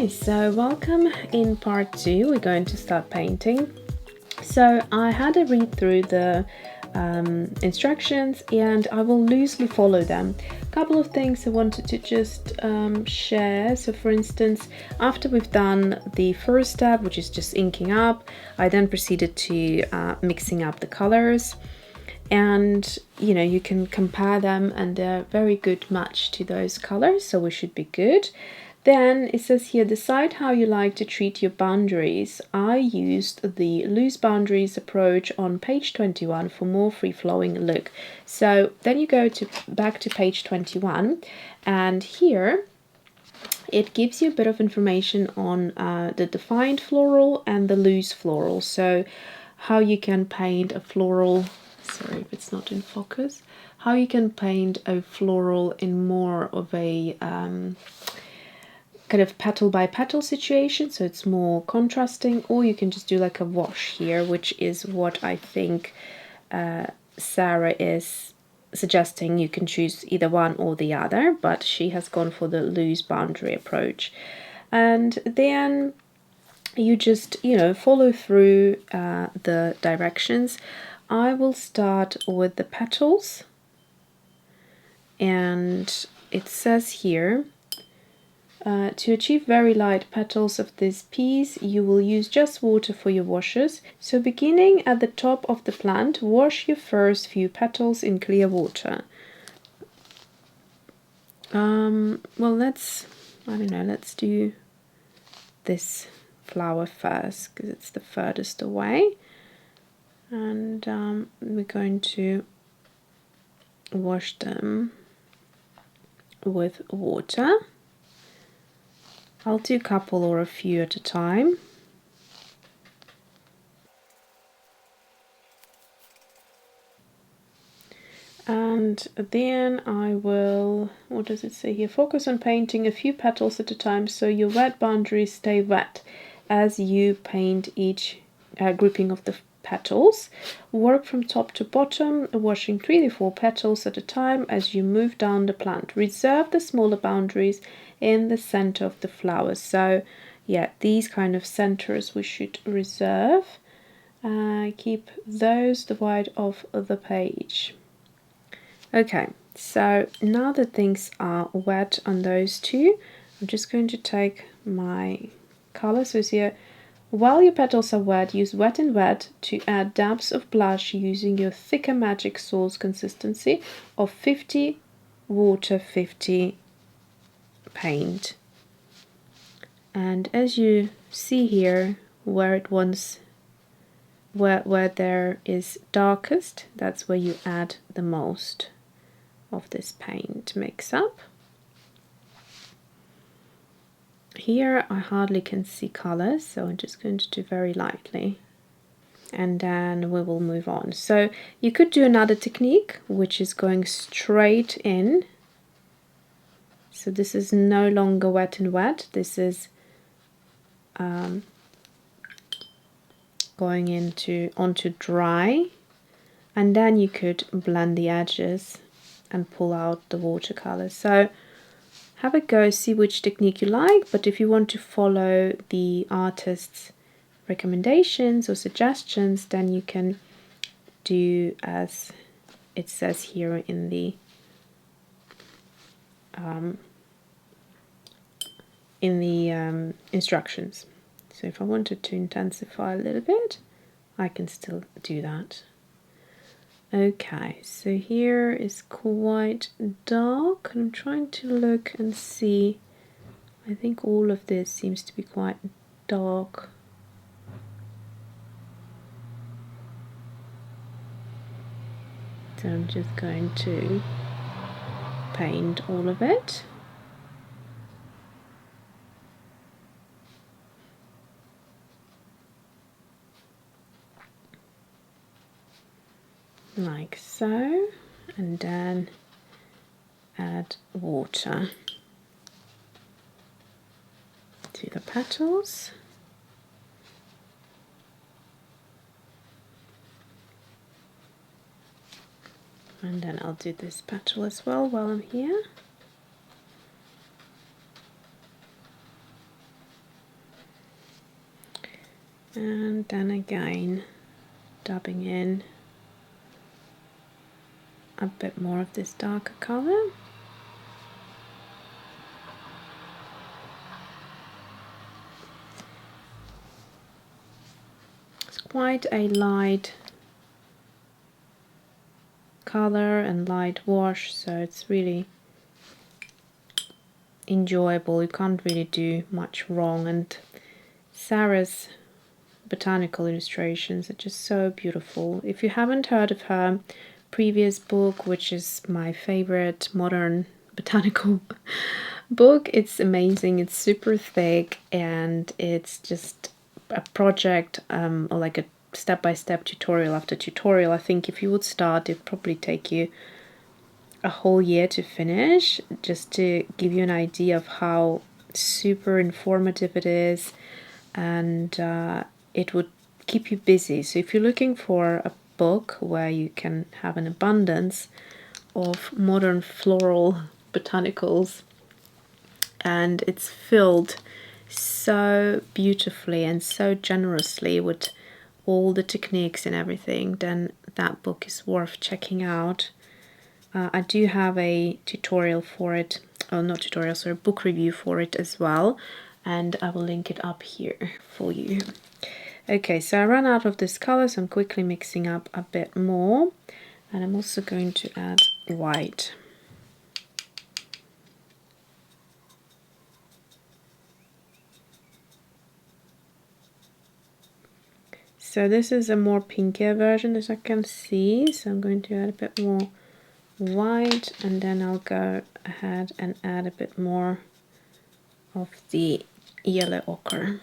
Okay, so welcome in part 2. We're going to start painting. So I had a read through the instructions and I will loosely follow them. A couple of things I wanted to just share. So for instance, after we've done the first step, which is just inking up, I then proceeded to mixing up the colors. And you know, you can compare them and they're very good match to those colors, so we should be good. Then it says here, decide how you like to treat your boundaries. I used the loose boundaries approach on page 21 for more free-flowing look. So then you go back to page 21, and here it gives you a bit of information on the defined floral and the loose floral. So how you can paint a floral, sorry if it's not in focus, how you can paint a floral in more of a kind of petal by petal situation, so it's more contrasting, or you can just do like a wash here, which is what I think Sarah is suggesting. You can choose either one or the other, but she has gone for the loose boundary approach. And then you just, you know, follow through the directions. I will start with the petals, and it says here, to achieve very light petals of this piece, you will use just water for your washes. So beginning at the top of the plant, wash your first few petals in clear water. Well, let's do this flower first because it's the furthest away. And we're going to wash them with water. I'll do a couple or a few at a time. And then I will, what does it say here? Focus on painting a few petals at a time so your wet boundaries stay wet as you paint each grouping of the petals. Work from top to bottom, washing 3 to 4 petals at a time as you move down the plant. Reserve the smaller boundaries in the center of the flower. So yeah, these kind of centers we should reserve. Keep those wide of the page. Okay, so now that things are wet on those two, I'm just going to take my color. So here, while your petals are wet, use wet and wet to add dabs of blush using your thicker magic sauce consistency of 50 water, 50 paint. And as you see here, where it wants, where there is darkest, that's where you add the most of this paint mix up. Here I hardly can see colors, so I'm just going to do very lightly, and then we will move on. So you could do another technique, which is going straight in. So this is no longer wet and wet, this is going onto dry, and then you could blend the edges and pull out the watercolor. So have a go, see which technique you like, but if you want to follow the artist's recommendations or suggestions, then you can do as it says here in the instructions. So if I wanted to intensify a little bit, I can still do that. Okay, so here is quite dark. I'm trying to look and see. I think all of this seems to be quite dark. So I'm just going to paint all of it. Like so, and then add water to the petals. And then I'll do this petal as well while I'm here. And then again, dabbing in a bit more of this darker color. It's quite a light color and light wash, so it's really enjoyable. You can't really do much wrong, and Sarah's botanical illustrations are just so beautiful. If you haven't heard of her previous book, which is my favorite modern botanical book, it's amazing. It's super thick and it's just a project, or like a step-by-step tutorial after tutorial. I think if you would start, it'd probably take you a whole year to finish, just to give you an idea of how super informative it is, and it would keep you busy. So if you're looking for a book where you can have an abundance of modern floral botanicals and it's filled so beautifully and so generously with all the techniques and everything, then that book is worth checking out. I do have a tutorial for it, oh not tutorial, sorry, book review for it as well, and I will link it up here for you. Okay, so I ran out of this color, so I'm quickly mixing up a bit more, and I'm also going to add white. So this is a more pinkier version, as I can see, so I'm going to add a bit more white, and then I'll go ahead and add a bit more of the yellow ochre,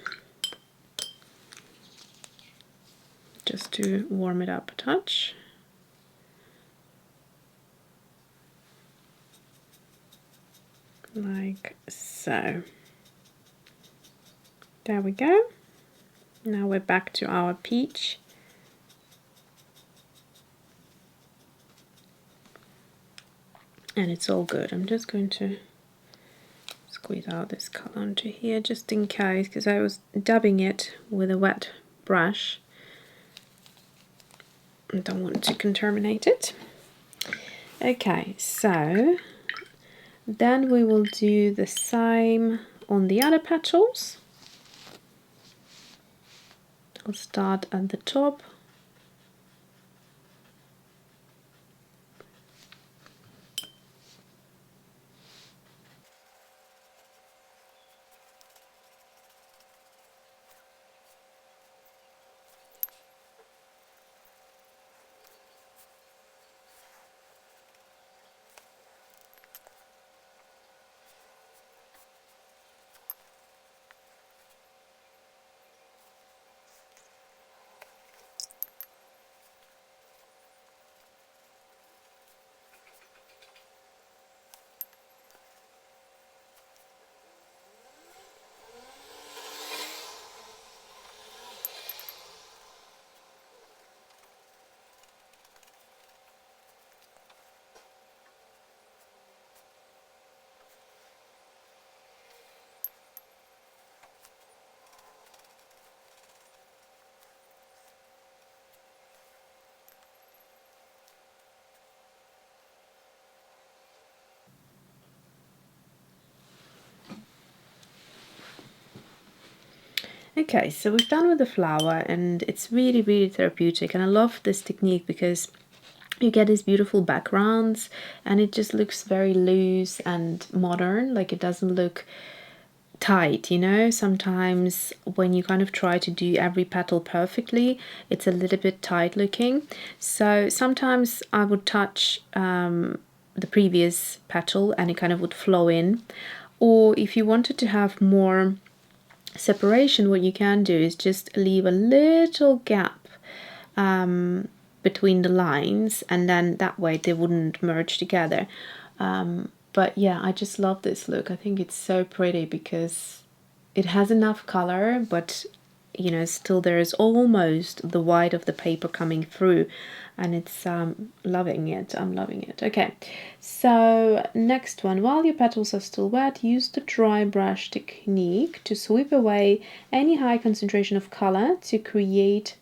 just to warm it up a touch. Like so. There we go. Now we're back to our peach. And it's all good. I'm just going to squeeze out this color onto here just in case, because I was dabbing it with a wet brush. I don't want to contaminate it. Okay, so then we will do the same on the other petals. I'll start at the top. Okay, so we've done with the flower, and it's really, really therapeutic, and I love this technique because you get these beautiful backgrounds and it just looks very loose and modern, like it doesn't look tight, you know. Sometimes when you kind of try to do every petal perfectly, it's a little bit tight looking. So sometimes I would touch the previous petal and it kind of would flow in, or if you wanted to have more separation, what you can do is just leave a little gap between the lines, and then that way they wouldn't merge together. But yeah, I just love this look. I think it's so pretty because it has enough color, but you know, still there is almost the white of the paper coming through, and it's loving it. I'm loving it. Okay, so next one, while your petals are still wet, use the dry brush technique to sweep away any high concentration of color to create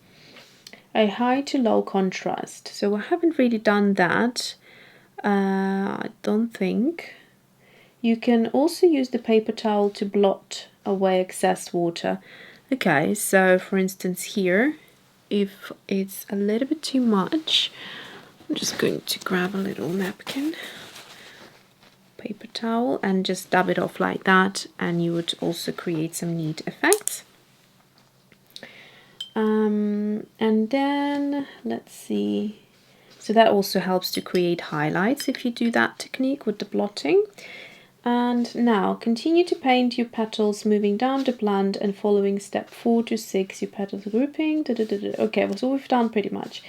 a high to low contrast. So I haven't really done that, I don't think. You can also use the paper towel to blot away excess water. Okay, so for instance here, if it's a little bit too much, I'm just going to grab a little napkin, paper towel, and just dab it off like that, and you would also create some neat effects. And then let's see, so that also helps to create highlights if you do that technique with the blotting. And now continue to paint your petals, moving down the plant and following step 4 to 6, your petals grouping. Okay, well, so we've done pretty much.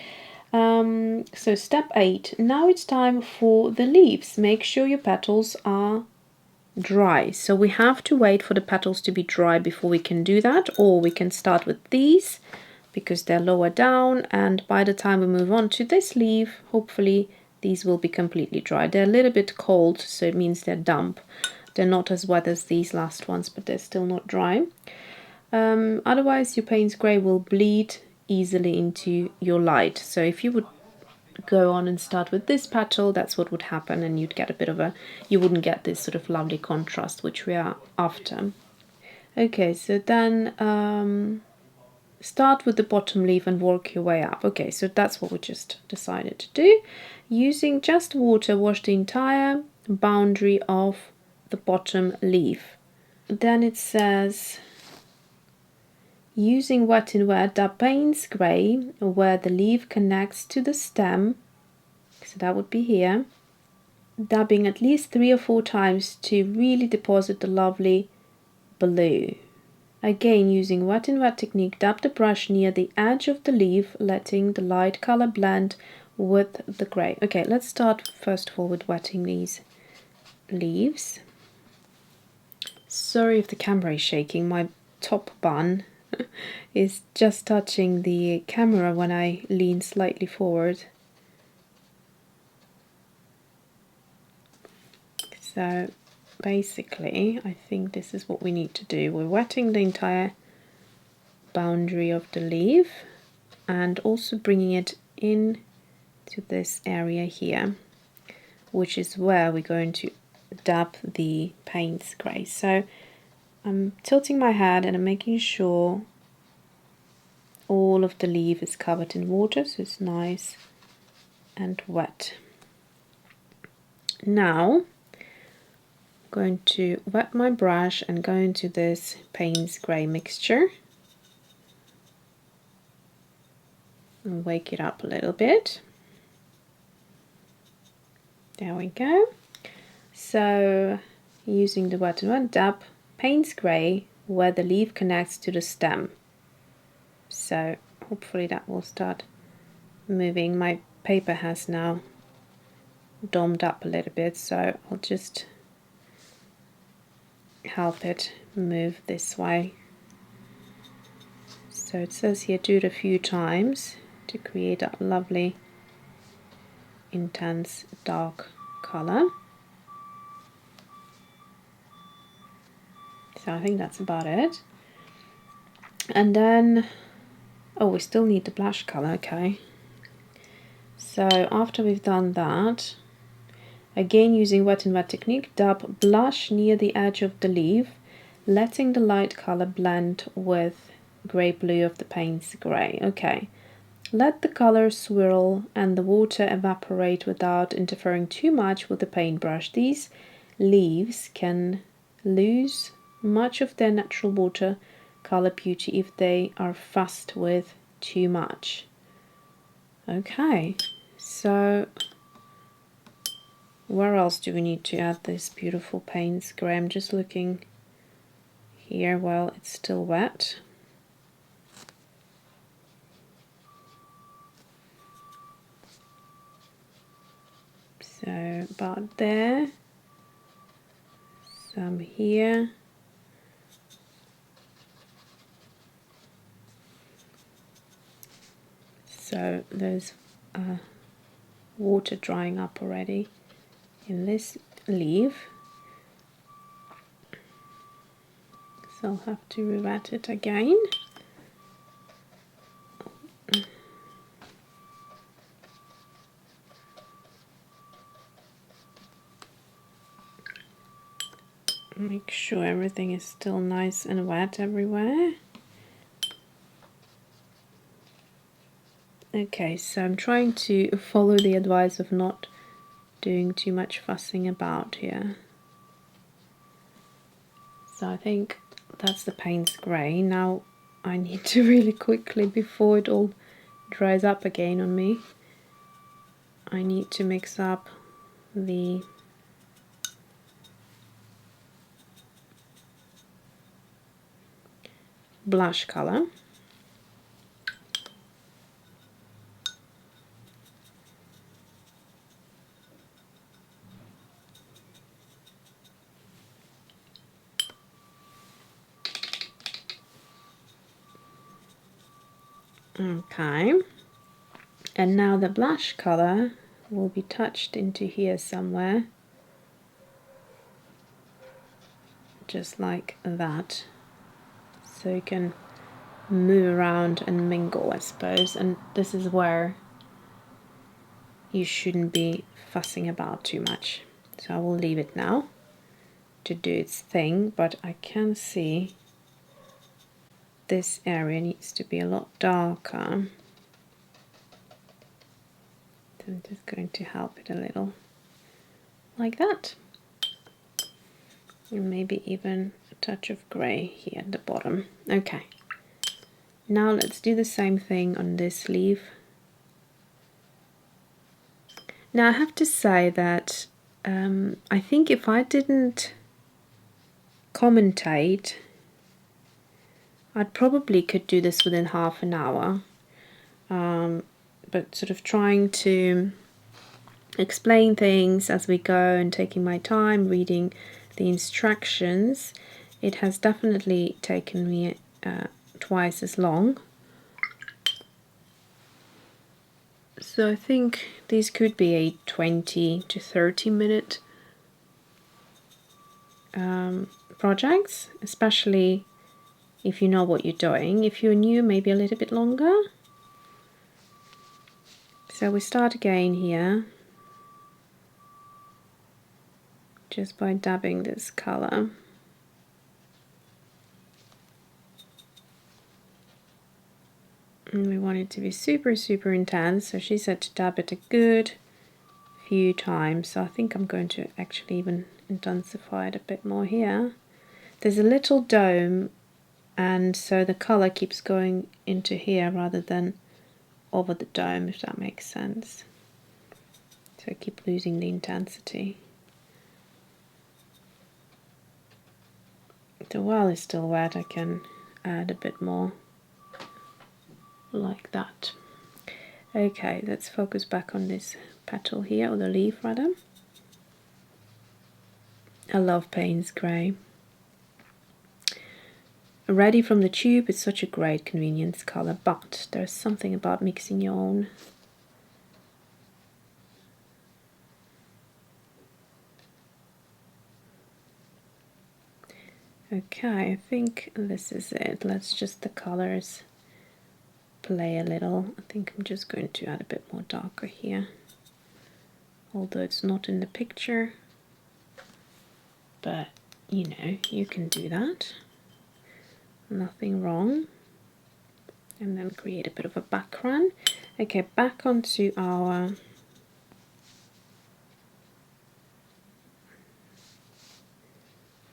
So step 8, now it's time for the leaves. Make sure your petals are dry. So we have to wait for the petals to be dry before we can do that, or we can start with these because they're lower down, and by the time we move on to this leaf, hopefully these will be completely dry. They're a little bit cold, so it means they're damp. They're not as wet as these last ones, but they're still not dry. Otherwise your Payne's grey will bleed easily into your light. So if you would go on and start with this petal, that's what would happen, and you'd get a bit of a, you wouldn't get this sort of lovely contrast which we are after. Okay, so then start with the bottom leaf and work your way up. Okay, so that's what we just decided to do. Using just water, wash the entire boundary of the bottom leaf. Then it says, using wet in wet, dab Payne's grey where the leaf connects to the stem. So that would be here. Dabbing at least 3 or 4 times to really deposit the lovely blue. Again, using wet in wet technique, dab the brush near the edge of the leaf, letting the light color blend with the grey. Okay, let's start first of all with wetting these leaves. Sorry if the camera is shaking, my top bun is just touching the camera when I lean slightly forward. So basically, I think this is what we need to do. We're wetting the entire boundary of the leaf and also bringing it in to this area here, which is where we're going to dab the Payne's grey. So I'm tilting my head and I'm making sure all of the leaf is covered in water, so it's nice and wet. Now going to wet my brush and go into this Payne's grey mixture and wake it up a little bit. There we go. So using the wet and wet, dab Payne's grey where the leaf connects to the stem. So hopefully that will start moving. My paper has now domed up a little bit, so I'll just help it move this way. So it says here do it a few times to create that lovely intense dark color. So I think that's about it. And then, oh, we still need the blush color. Okay, so after we've done that, again using wet and wet technique, dab blush near the edge of the leaf, letting the light color blend with grey blue of the Payne's grey. Okay, let the color swirl and the water evaporate without interfering too much with the paintbrush. These leaves can lose much of their natural water color beauty if they are fussed with too much. Okay, so where else do we need to add this beautiful Payne's grey? I'm just looking here while it's still wet. So about there, some here, So there's water drying up already in this leaf. So I'll have to re-wet it again. Make sure everything is still nice and wet everywhere. Okay, so I'm trying to follow the advice of not doing too much fussing about here. So I think that's the Payne's grey. Now I need to really quickly, before it all dries up again on me, I need to mix up the blush color. Okay, and now the blush color will be touched into here somewhere, just like that, so you can move around and mingle, I suppose. And this is where you shouldn't be fussing about too much, so I will leave it now to do its thing. But I can see this area needs to be a lot darker, so I'm just going to help it a little like that, and maybe even a touch of grey here at the bottom. Okay, now let's do the same thing on this leaf. Now I have to say that I think if I didn't commentate, I'd probably could do this within half an hour, but sort of trying to explain things as we go and taking my time reading the instructions, it has definitely taken me twice as long. So I think these could be a 20 to 30 minute projects, especially if you know what you're doing. If you're new, maybe a little bit longer. So we start again here, just by dabbing this color. And we want it to be super, super intense. So she said to dab it a good few times. So I think I'm going to actually even intensify it a bit more here. There's a little dome, and so the color keeps going into here rather than over the dome, if that makes sense. So I keep losing the intensity. The well is still wet, I can add a bit more like that. Okay, let's focus back on this petal here, or the leaf rather. I love Payne's grey. Ready from the tube, it's such a great convenience color, but there's something about mixing your own. Okay, I think this is it. Let's just the colors play a little. I think I'm just going to add a bit more darker here, although it's not in the picture, but you know, you can do that. Nothing wrong. And then create a bit of a background. Okay, back onto our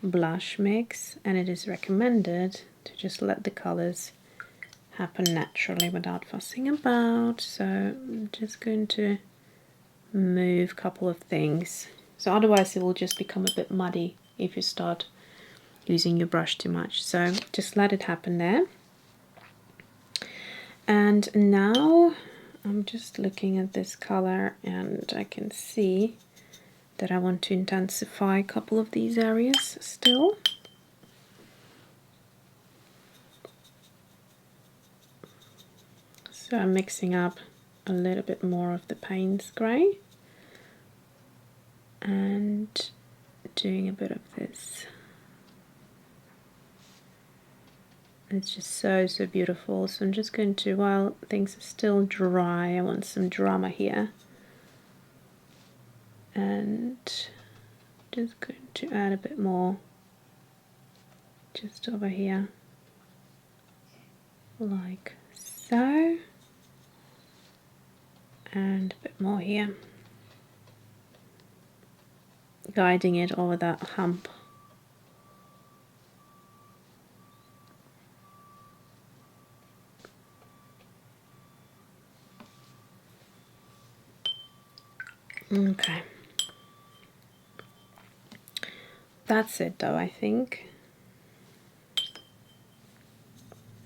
blush mix, and it is recommended to just let the colors happen naturally without fussing about. So I'm just going to move a couple of things, so otherwise it will just become a bit muddy if you start using your brush too much. So just let it happen there. And now I'm just looking at this color, and I can see that I want to intensify a couple of these areas still. So I'm mixing up a little bit more of the Payne's grey and doing a bit of this. It's just so beautiful. So I'm just going to, while things are still dry, I want some drama here, and just going to add a bit more just over here, like so, and a bit more here, guiding it over that hump. Okay, that's it though, I think.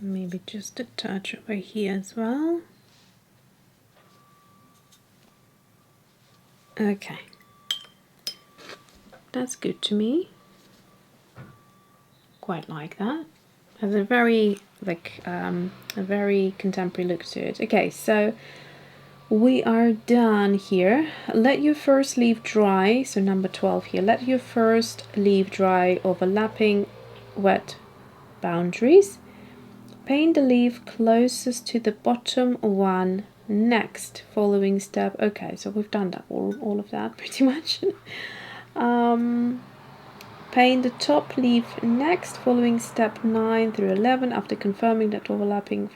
Maybe just a touch over here as well. Okay, that's good to me. Quite like that. Has a very a very contemporary look to it. Okay, so we are done here. Let your first leaf dry, so number 12 here. Let your first leaf dry, overlapping wet boundaries. Paint the leaf closest to the bottom one next. Following step. Okay, so we've done that, all of that pretty much. Paint the top leaf next, following step 9 through 11 after confirming that overlapping.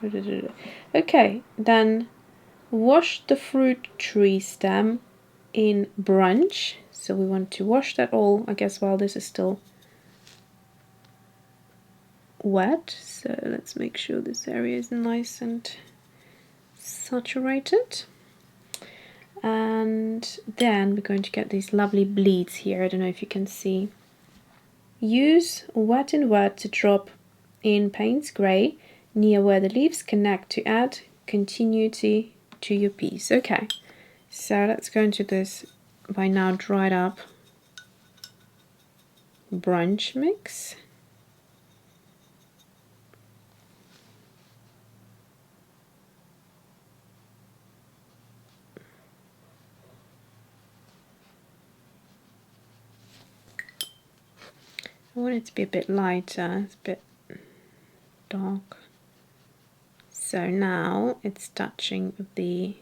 Okay, then wash the fruit tree stem in brunch. So we want to wash that all, I guess, while this is still wet. So let's make sure this area is nice and saturated. And then we're going to get these lovely bleeds here. I don't know if you can see. Use wet and wet to drop in Payne's grey near where the leaves connect to add continuity to your piece. Okay, so let's go into this by now dried up brunch mix. I want it to be a bit lighter, it's a bit dark. So now it's touching the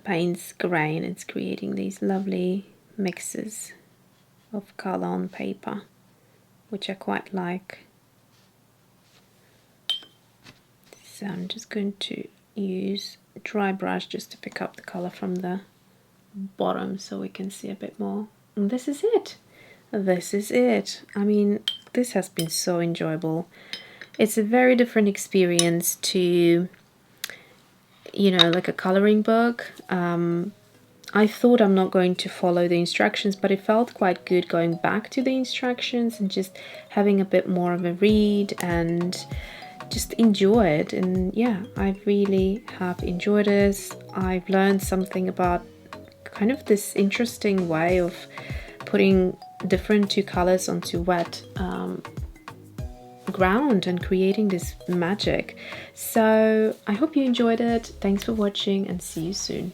Payne's grey, and it's creating these lovely mixes of colour on paper, which I quite like. So I'm just going to use a dry brush just to pick up the colour from the bottom so we can see a bit more. And this is it. This is it. I mean, this has been so enjoyable. It's a very different experience to, you know, like a colouring book. I thought I'm not going to follow the instructions, but it felt quite good going back to the instructions and just having a bit more of a read and just enjoy it. And yeah, I really have enjoyed this. I've learned something about kind of this interesting way of putting different two colors onto wet ground and creating this magic. So I hope you enjoyed it. Thanks for watching and see you soon.